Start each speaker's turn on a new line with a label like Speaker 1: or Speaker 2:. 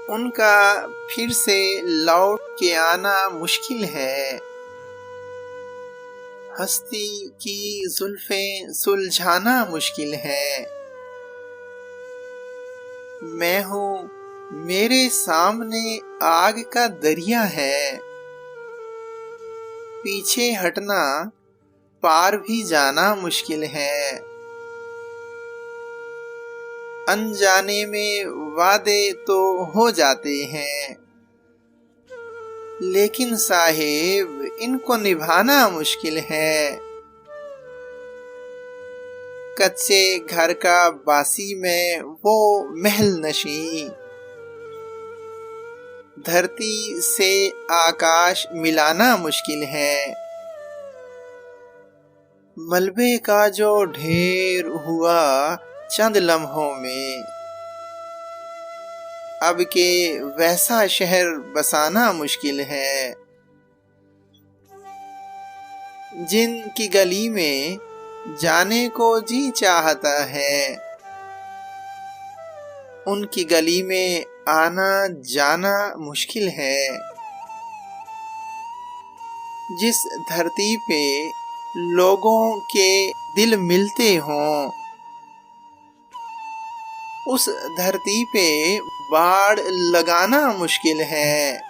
Speaker 1: उनका फिर से लौट के आना मुश्किल है। हस्ती की जुल्फें सुलझाना मुश्किल है। मैं हूँ, मेरे सामने आग का दरिया है। पीछे हटना, पार भी जाना मुश्किल है। अनजाने में वादे तो हो जाते हैं, लेकिन साहिब इनको निभाना मुश्किल है। कच्चे घर का बासी में वो महल नशी, धरती से आकाश मिलाना मुश्किल है। मलबे का जो ढेर हुआ चंद लम्हों में, अब के वैसा शहर बसाना मुश्किल है। जिनकी गली में जाने को जी चाहता है, उनकी गली में आना जाना मुश्किल है। जिस धरती पे लोगों के दिल मिलते हों, उस धरती पे बाड़ लगाना मुश्किल है।